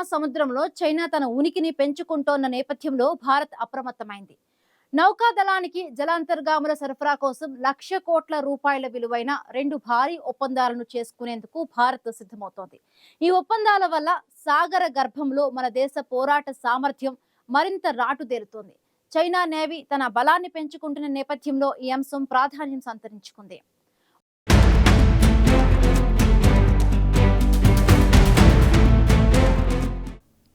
మహాసముద్రంలో చైనా తన ఉనికిని పెంచుకుంటోన్న నేపథ్యంలో భారత్ అప్రమత్తమైంది. నౌకాదళానికి జలాంతర్గాముల సరఫరా కోసం 1,00,00,000 కోట్ల రూపాయల విలువైన 2 భారీ ఒప్పందాలను చేసుకునేందుకు భారత్ సిద్ధమవుతోంది. ఈ ఒప్పందాల వల్ల సాగర గర్భంలో మన దేశ పోరాట సామర్థ్యం మరింత రాటుదేలుతోంది. చైనా నేవీ తన బలాన్ని పెంచుకుంటున్న నేపథ్యంలో ఈ అంశం ప్రాధాన్యం సంతరించుకుంది.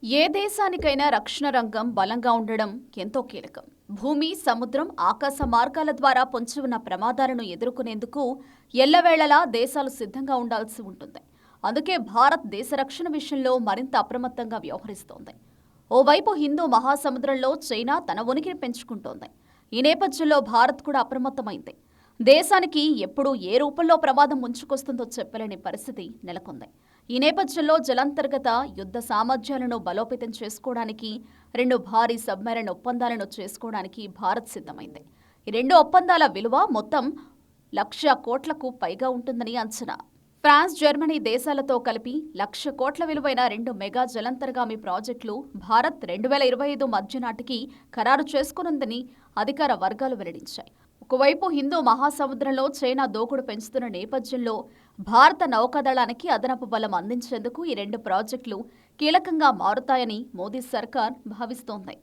ఏ దేశానికైనా రక్షణ రంగం బలంగా ఉండడం ఎంతో కీలకం. భూమి, సముద్రం, ఆకాశ మార్గాల ద్వారా పొంచి ఉన్న ప్రమాదాలను ఎదుర్కొనేందుకు ఎల్లవేళలా దేశాలు సిద్ధంగా ఉండాల్సి ఉంటుంది. అందుకే భారత్ దేశ రక్షణ విషయంలో మరింత అప్రమత్తంగా వ్యవహరిస్తోంది. ఓవైపు హిందూ మహాసముద్రంలో చైనా తన ఉనికిని పెంచుకుంటోంది. ఈ నేపథ్యంలో భారత్ కూడా అప్రమత్తమైంది. దేశానికి ఎప్పుడు ఏ రూపంలో ప్రమాదం ముంచుకొస్తుందో చెప్పలేని పరిస్థితి నెలకొంది. ఈ నేపథ్యంలో జలాంతర్గత యుద్ధ సామర్థ్యాలను బలోపేతం చేసుకోవడానికి 2 భారీ సబ్మెరైన్ ఒప్పందాలను చేసుకోవడానికి భారత్ సిద్ధమైంది. ఈ 2 ఒప్పందాల విలువ మొత్తం 1,00,00,000 కోట్లకు పైగా ఉంటుందని అంచనా. ఫ్రాన్స్, జర్మనీ దేశాలతో కలిపి 1,00,00,000 కోట్ల విలువైన 2 మెగా జలాంతర్గామి ప్రాజెక్టులు భారత్ 2025 మధ్య నాటికి ఖరారు చేసుకోనుందని అధికార వర్గాలు వెల్లడించాయి. ఒకవైపు హిందూ మహాసముద్రంలో చైనా దూకుడు పెంచుతున్న నేపథ్యంలో భారత నౌకాదళానికి అదనపు బలం అందించేందుకు ఈ 2 ప్రాజెక్టులు కీలకంగా మారుతాయని మోదీ సర్కార్ భావిస్తోంది.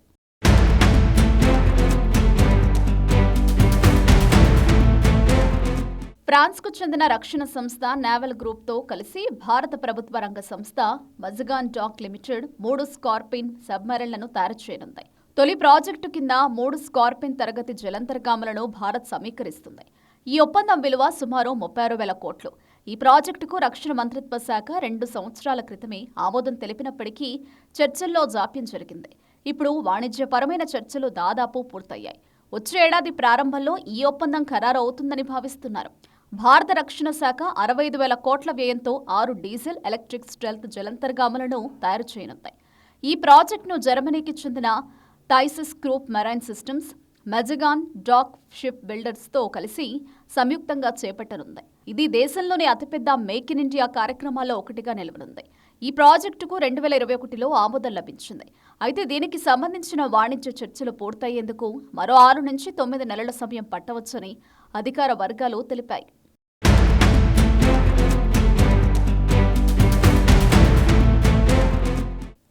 ఫ్రాన్స్కు చెందిన రక్షణ సంస్థ నావల్ గ్రూప్తో కలిసి భారత ప్రభుత్వ రంగ సంస్థ మజగాన్ డాక్ లిమిటెడ్ 3 స్కార్పిన్ సబ్మెరైన్లను తయారు చేయనుంది. తొలి ప్రాజెక్టు కింద 3 స్కార్పిన్ తరగతి జలాంతర్గాములను భారత్ సమీకరిస్తుంది. ఈ ఒప్పందం విలువ సుమారు 36,000 కోట్లు. ఈ ప్రాజెక్టుకు రక్షణ మంత్రిత్వ శాఖ 2 సంవత్సరాల క్రితమే ఆమోదం తెలిపినప్పటికీ చర్చల్లో జాప్యం జరిగింది. ఇప్పుడు వాణిజ్యపరమైన చర్చలు దాదాపు పూర్తయ్యాయి. వచ్చే ఏడాది ప్రారంభంలో ఈ ఒప్పందం ఖరారు అవుతుందని భావిస్తున్నారు. భారత రక్షణ శాఖ 65,000 కోట్ల వ్యయంతో 6 డీజిల్ ఎలక్ట్రిక్ స్టెల్త్ జలాంతర్గాములను తయారు చేయనుంది. ఈ ప్రాజెక్టును జర్మనీకి చెందిన Thyssen group marine systems, Mazagon dock ship బిల్డర్స్తో కలిసి సంయుక్తంగా చేపట్టనుంది. ఇది దేశంలోని అతిపెద్ద మేక్ ఇన్ ఇండియా కార్యక్రమాల్లో ఒకటిగా నిలవనుంది. ఈ ప్రాజెక్టుకు 2021లో ఆమోదం లభించింది. అయితే దీనికి సంబంధించిన వాణిజ్య చర్చలు పూర్తయ్యేందుకు మరో 6 నుంచి 9 నెలల సమయం పట్టవచ్చని అధికార వర్గాలు తెలిపాయి.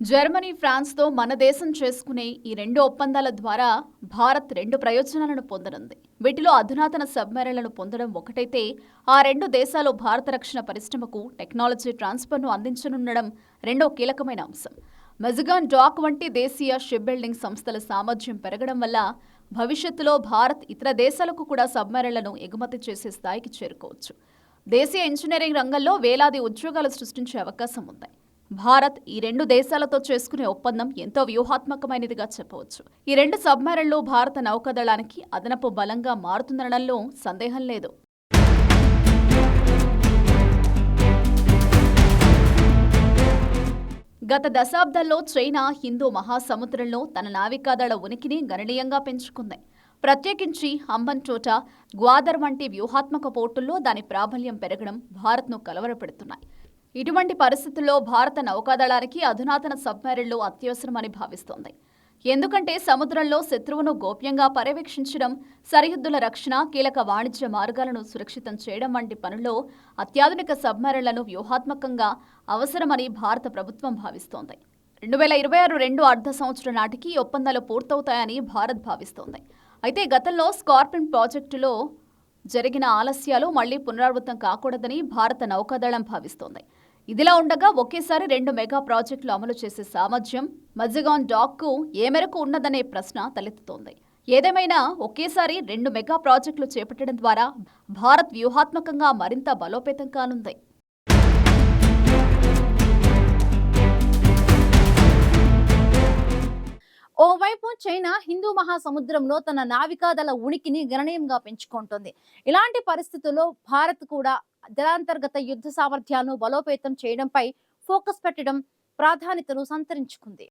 జర్మనీ, ఫ్రాన్స్తో మన దేశం చేసుకునే ఈ 2 ఒప్పందాల ద్వారా భారత్ 2 ప్రయోజనాలను పొందనుంది. వీటిలో అధునాతన సబ్మెరైన్లను పొందడం ఒకటైతే, ఆ 2 దేశాలు భారత రక్షణ పరిశ్రమకు టెక్నాలజీ ట్రాన్స్ఫర్ను అందించనుండడం రెండో కీలకమైన అంశం. మజగాన్ డాక్ వంటి దేశీయ షిప్ బిల్డింగ్ సంస్థల సామర్థ్యం పెరగడం వల్ల భవిష్యత్తులో భారత్ ఇతర దేశాలకు కూడా సబ్మెరైన్లను ఎగుమతి చేసే స్థాయికి చేరుకోవచ్చు. దేశీయ ఇంజనీరింగ్ రంగంలో వేలాది ఉద్యోగాలు సృష్టించే అవకాశం ఉంది. భారత్ ఈ 2 దేశాలతో చేసుకునే ఒప్పందం ఎంతో వ్యూహాత్మకమైనదిగా చెప్పవచ్చు. ఈ 2 సబ్మెరైన్లు భారత నౌకాదళానికి అదనపు బలంగా మారుతుందనడంలో సందేహం లేదు. గత దశాబ్దాల్లో చైనా హిందూ మహాసముద్రంలో తన నావికాదళ ఉనికిని గణనీయంగా పెంచుకుంది. ప్రత్యేకించి హంబన్టోట, గ్వాదర్ వంటి వ్యూహాత్మక పోర్టుల్లో దాని ప్రాబల్యం పెరగడం భారత్ను కలవరపెడుతున్నాయి. ఇటువంటి పరిస్థితుల్లో భారత నౌకాదళానికి అధునాతన సబ్మెరైన్లు అత్యవసరమని భావిస్తోంది. ఎందుకంటే సముద్రంలో శత్రువును గోప్యంగా పర్యవేక్షించడం, సరిహద్దుల రక్షణ, కీలక వాణిజ్య మార్గాలను సురక్షితం చేయడం వంటి పనుల్లో అత్యాధునిక సబ్మెరైన్లను వ్యూహాత్మకంగా అవసరమని భారత ప్రభుత్వం భావిస్తోంది. 2026 అర్ధ సంవత్సరం నాటికి ఈ ఒప్పందాలు పూర్తవుతాయని భారత్ భావిస్తోంది. అయితే గతంలో స్కార్పిన్ ప్రాజెక్టులో జరిగిన ఆలస్యాలు మళ్లీ పునరావృతం కాకూడదని భారత నౌకాదళం భావిస్తోంది. ఇదిలా ఉండగా ఒకేసారి 2 మెగా ప్రాజెక్టులు అమలు చేసే సామర్థ్యం మజగాన్ డాక్కు ఏ మేరకు ఉన్నదనే ప్రశ్న తలెత్తుతోంది. ఏదేమైనా ఒకేసారి 2 మెగా ప్రాజెక్టులు చేపట్టడం ద్వారా భారత్ వ్యూహాత్మకంగా మరింత బలోపేతం కానుంది. ఓవైపు చైనా హిందూ మహాసముద్రంలో తన నావికాదళ ఉనికిని గణనీయంగా పెంచుకుంటోంది. ఇలాంటి పరిస్థితుల్లో భారత్ కూడా జలాంతర్గత యుద్ధ సామర్థ్యాలను బలోపేతం చేయడంపై ఫోకస్ పెట్టడం ప్రాధాన్యతను సంతరించుకుంది.